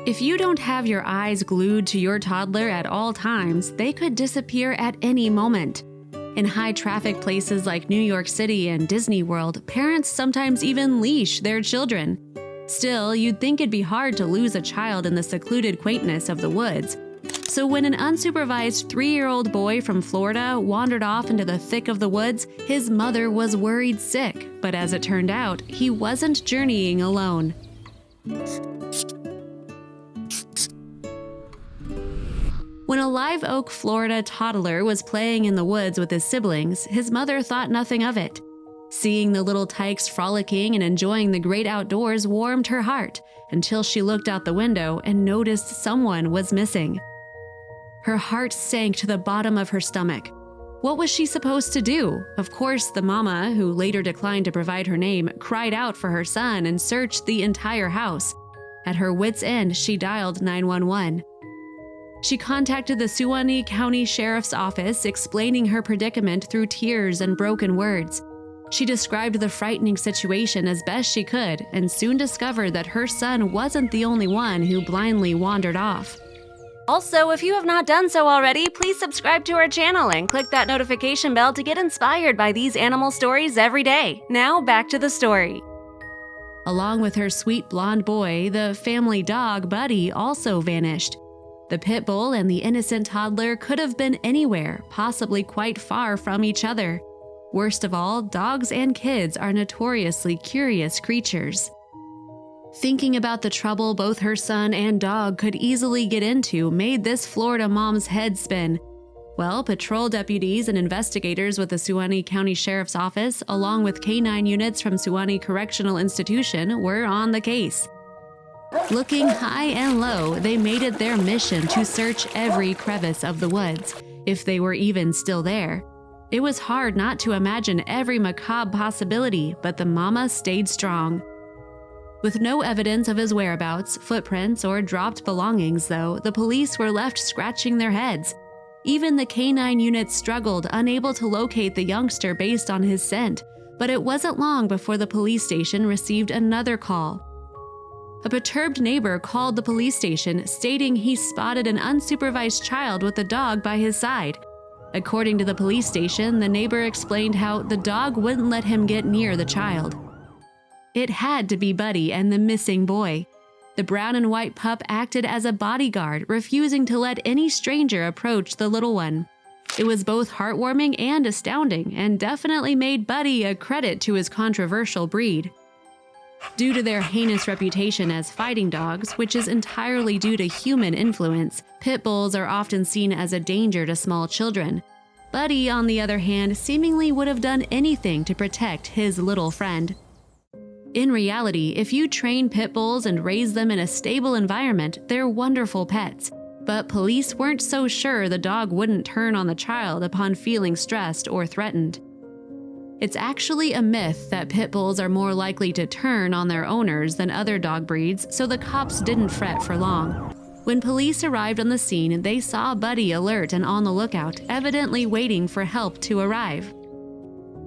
If you don't have your eyes glued to your toddler at all times, they could disappear at any moment. In high-traffic places like New York City and Disney World, parents sometimes even leash their children. Still, you'd think it'd be hard to lose a child in the secluded quaintness of the woods. So when an unsupervised 3-year-old boy from Florida wandered off into the thick of the woods, his mother was worried sick. But as it turned out, he wasn't journeying alone. When a Live Oak, Florida toddler was playing in the woods with his siblings, his mother thought nothing of it. Seeing the little tykes frolicking and enjoying the great outdoors warmed her heart, until she looked out the window and noticed someone was missing. Her heart sank to the bottom of her stomach. What was she supposed to do? Of course, the mama, who later declined to provide her name, cried out for her son and searched the entire house. At her wit's end, she dialed 911. She contacted the Suwannee County Sheriff's Office, explaining her predicament through tears and broken words. She described the frightening situation as best she could and soon discovered that her son wasn't the only one who blindly wandered off. Also, if you have not done so already, please subscribe to our channel and click that notification bell to get inspired by these animal stories every day. Now, back to the story. Along with her sweet blonde boy, the family dog Buddy also vanished. The pit bull and the innocent toddler could have been anywhere, possibly quite far from each other. Worst of all, dogs and kids are notoriously curious creatures. Thinking about the trouble both her son and dog could easily get into made this Florida mom's head spin. Well, patrol deputies and investigators with the Suwannee County Sheriff's Office, along with K-9 units from Suwannee Correctional Institution, were on the case. Looking high and low, they made it their mission to search every crevice of the woods, if they were even still there. It was hard not to imagine every macabre possibility, but the mama stayed strong. With no evidence of his whereabouts, footprints, or dropped belongings, though, the police were left scratching their heads. Even the K-9 units struggled, unable to locate the youngster based on his scent, but it wasn't long before the police station received another call. A perturbed neighbor called the police station, stating he spotted an unsupervised child with a dog by his side. According to the police station, the neighbor explained how the dog wouldn't let him get near the child. It had to be Buddy and the missing boy. The brown and white pup acted as a bodyguard, refusing to let any stranger approach the little one. It was both heartwarming and astounding, and definitely made Buddy a credit to his controversial breed. Due to their heinous reputation as fighting dogs, which is entirely due to human influence, pit bulls are often seen as a danger to small children. Buddy, on the other hand, seemingly would have done anything to protect his little friend. In reality, if you train pit bulls and raise them in a stable environment, they're wonderful pets. But police weren't so sure the dog wouldn't turn on the child upon feeling stressed or threatened. It's actually a myth that pit bulls are more likely to turn on their owners than other dog breeds, so the cops didn't fret for long. When police arrived on the scene, they saw Buddy alert and on the lookout, evidently waiting for help to arrive.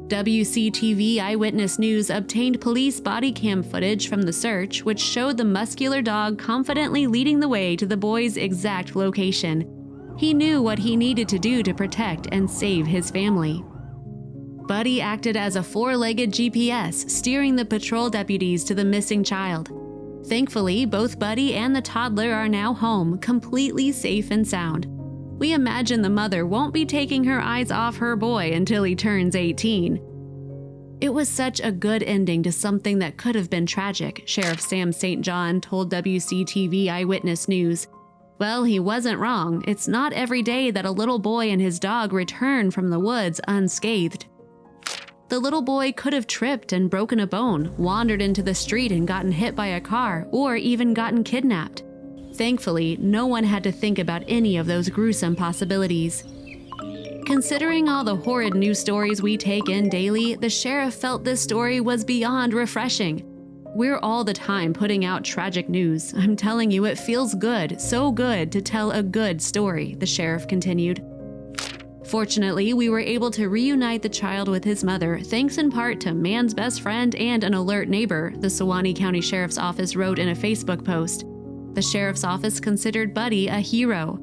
WCTV Eyewitness News obtained police body cam footage from the search, which showed the muscular dog confidently leading the way to the boy's exact location. He knew what he needed to do to protect and save his family. Buddy acted as a four-legged GPS, steering the patrol deputies to the missing child. Thankfully, both Buddy and the toddler are now home, completely safe and sound. We imagine the mother won't be taking her eyes off her boy until he turns 18. It was such a good ending to something that could have been tragic, Sheriff Sam St. John told WCTV Eyewitness News. Well, he wasn't wrong. It's not every day that a little boy and his dog return from the woods unscathed. The little boy could have tripped and broken a bone, wandered into the street and gotten hit by a car, or even gotten kidnapped. Thankfully, no one had to think about any of those gruesome possibilities. Considering all the horrid news stories we take in daily, the sheriff felt this story was beyond refreshing. We're all the time putting out tragic news. I'm telling you, it feels good, so good to tell a good story, the sheriff continued. Fortunately, we were able to reunite the child with his mother, thanks in part to man's best friend and an alert neighbor, the Suwannee County Sheriff's Office wrote in a Facebook post. The sheriff's office considered Buddy a hero.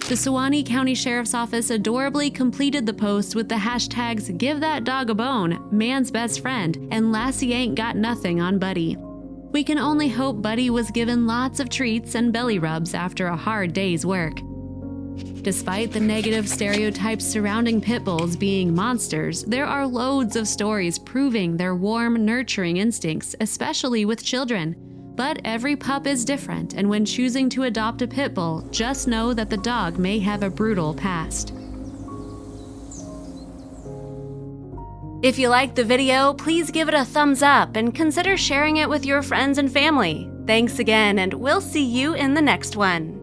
The Suwannee County Sheriff's Office adorably completed the post with the hashtags "Give That Dog a Bone," "Man's Best Friend," and "Lassie Ain't Got Nothing on Buddy." We can only hope Buddy was given lots of treats and belly rubs after a hard day's work. Despite the negative stereotypes surrounding pit bulls being monsters, there are loads of stories proving their warm, nurturing instincts, especially with children. But every pup is different, and when choosing to adopt a pit bull, just know that the dog may have a brutal past. If you liked the video, please give it a thumbs up and consider sharing it with your friends and family. Thanks again, and we'll see you in the next one.